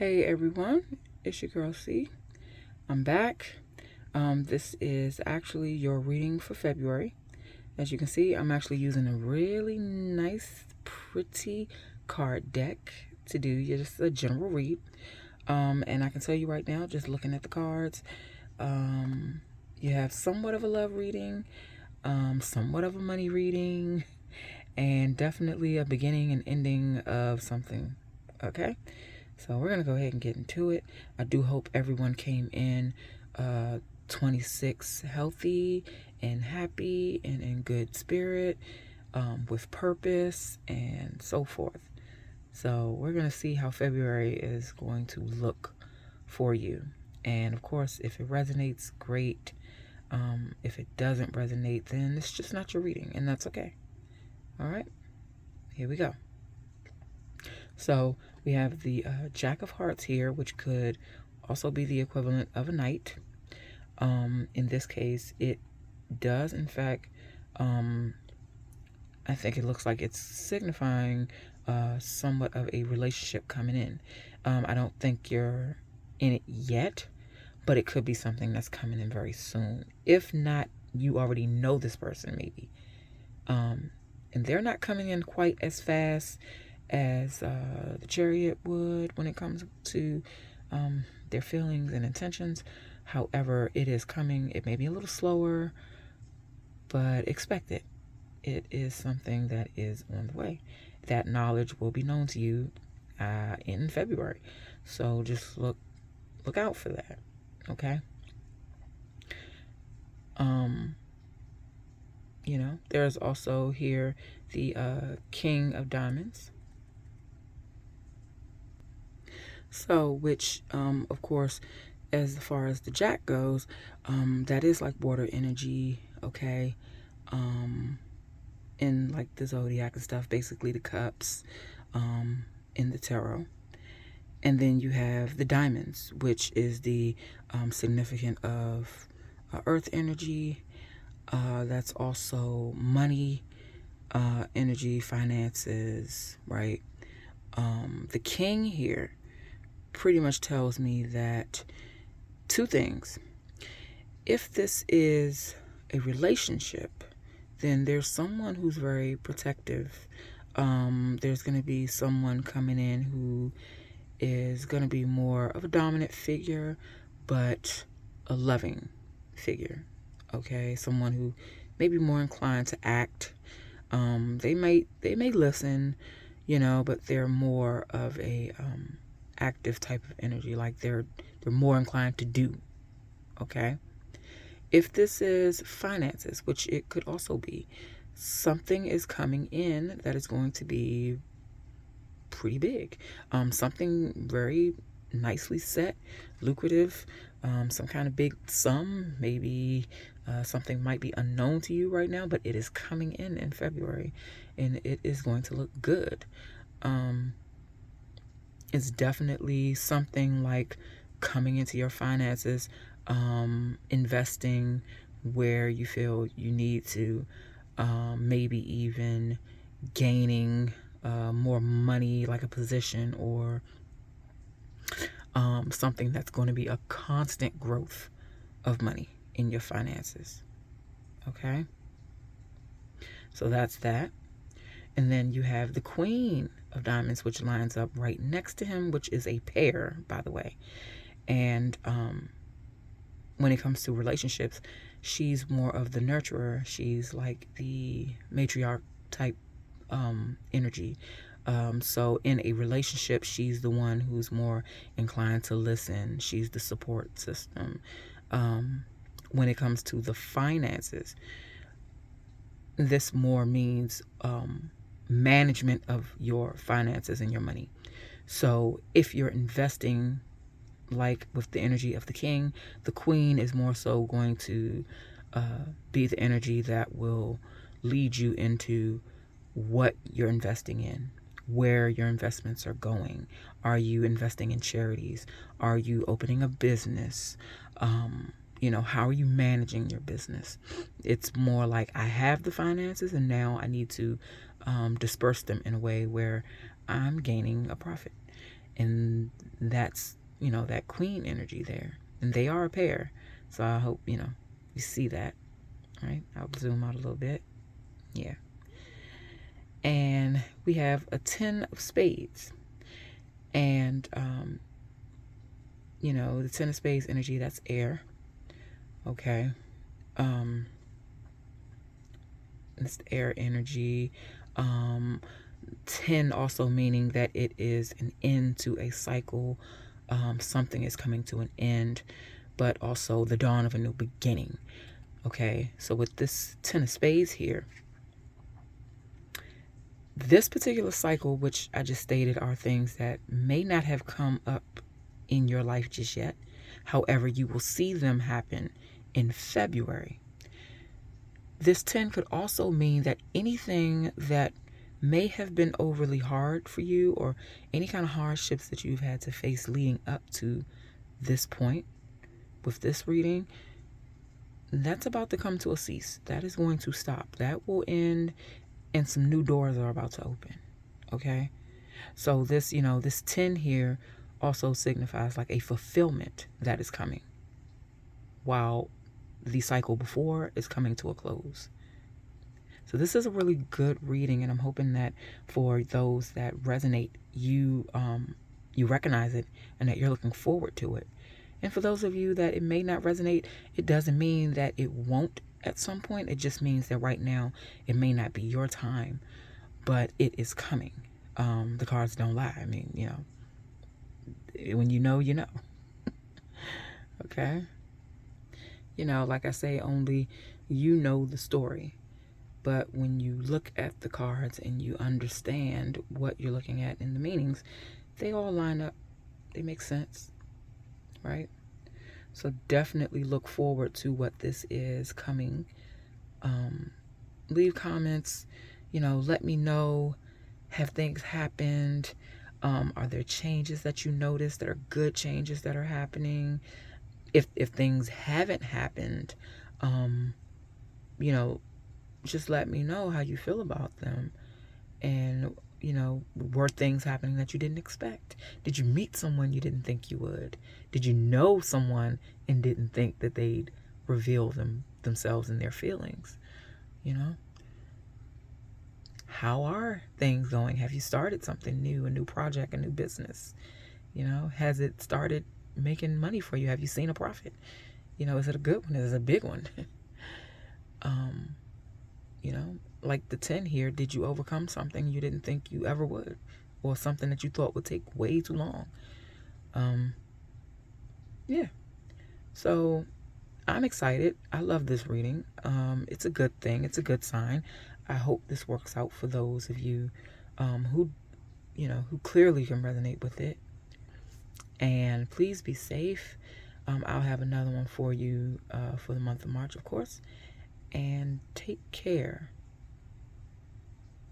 Hey everyone, it's your girl C. I'm back. This is actually your reading for February. As you can see, I'm actually using a really nice, pretty card deck to do just a general read. And I can tell you right now, just looking at the cards, you have somewhat of a love reading, somewhat of a money reading, and definitely a beginning and ending of something. Okay? So we're going to go ahead and get into it. I do hope everyone came in 26 healthy and happy and in good spirit, with purpose and so forth. So we're going to see how February is going to look for you. And of course, if it resonates, great. If it doesn't resonate, then it's just not your reading, and that's okay. All right, here we go. So we have the Jack of Hearts here, which could also be the equivalent of a knight. In this case, it does, in fact, I think it looks like it's signifying somewhat of a relationship coming in. I don't think you're in it yet, but it could be something that's coming in very soon. If not, you already know this person maybe. And they're not coming in quite as fast as the Chariot would when it comes to their feelings and intentions. However, it is coming. It may be a little slower, but expect it. It is something that is on the way. That knowledge will be known to you in February. So just look out for that. Okay. There's also here the King of Diamonds. So, which, of course, as far as the Jack goes, that is like water energy, okay? In like the zodiac and stuff, basically the cups in the tarot. And then you have the diamonds, which is the significant of earth energy. That's also money, energy, finances, right? The king here pretty much tells me that two things. If this is a relationship, then there's someone who's very protective. There's going to be someone coming in who is going to be more of a dominant figure, but a loving figure. Okay, someone who may be more inclined to act. They may listen, but they're more of a active type of energy. Like they're more inclined to do. Okay. If this is finances, which it could also be, something is coming in that is going to be pretty big. Something very nicely set, lucrative, some kind of big sum. Maybe something might be unknown to you right now, but it is coming in February, and it is going to look good. It's definitely something like coming into your finances, investing where you feel you need to, maybe even gaining more money, like a position or something that's going to be a constant growth of money in your finances. Okay? So that's that. And then you have the Queen of Diamonds, which lines up right next to him, which is a pair, by the way. And when it comes to relationships, she's more of the nurturer. She's like the matriarch type energy. So in a relationship, she's the one who's more inclined to listen. She's the support system. When it comes to the finances, this more means management of your finances and your money. So if you're investing, like with the energy of the king, the queen is more so going to be the energy that will lead you into what you're investing in, where your investments are going. Are you investing in charities? Are you opening a business? How are you managing your business? It's more like I have the finances and now I need to disperse them in a way where I'm gaining a profit. And that's, that queen energy there. And they are a pair. So I hope, you see that. All right, I'll zoom out a little bit. Yeah. And we have a 10 of spades. And, the 10 of spades energy, that's air. Okay. It's air energy. 10 also meaning that it is an end to a cycle. Something is coming to an end, but also the dawn of a new beginning. Okay, so with this 10 of spades here, this particular cycle, which I just stated, are things that may not have come up in your life just yet. However, you will see them happen in February. This 10 could also mean that anything that may have been overly hard for you, or any kind of hardships that you've had to face leading up to this point with this reading, that's about to come to a cease. That is going to stop. That will end, and some new doors are about to open. Okay? So this, this 10 here also signifies like a fulfillment that is coming, while the cycle before is coming to a close. So this is a really good reading, and I'm hoping that for those that resonate, you recognize it and that you're looking forward to it. And for those of you that it may not resonate, it doesn't mean that it won't at some point. It just means that right now it may not be your time, but it is coming. The cards don't lie. I mean, when you know, you know. Okay? Like I say, only you know the story. But when you look at the cards and you understand what you're looking at in the meanings, they all line up. They make sense, right? So definitely look forward to what this is coming. Leave comments, let me know. Have things happened? Are there changes that you notice that are good changes that are happening? If things haven't happened, just let me know how you feel about them. And, were things happening that you didn't expect? Did you meet someone you didn't think you would? Did you know someone and didn't think that they'd reveal themselves and their feelings? How are things going? Have you started something new, a new project, a new business? Has it started making money for you? Have you seen a profit? Is it a good one? Is it a big one? Like the 10 here, did you overcome something you didn't think you ever would, or something that you thought would take way too long? Yeah. So I'm excited. I love this reading. It's a good thing. It's a good sign. I hope this works out for those of you who clearly can resonate with it. And please be safe. I'll have another one for you for the month of March, of course. And take care.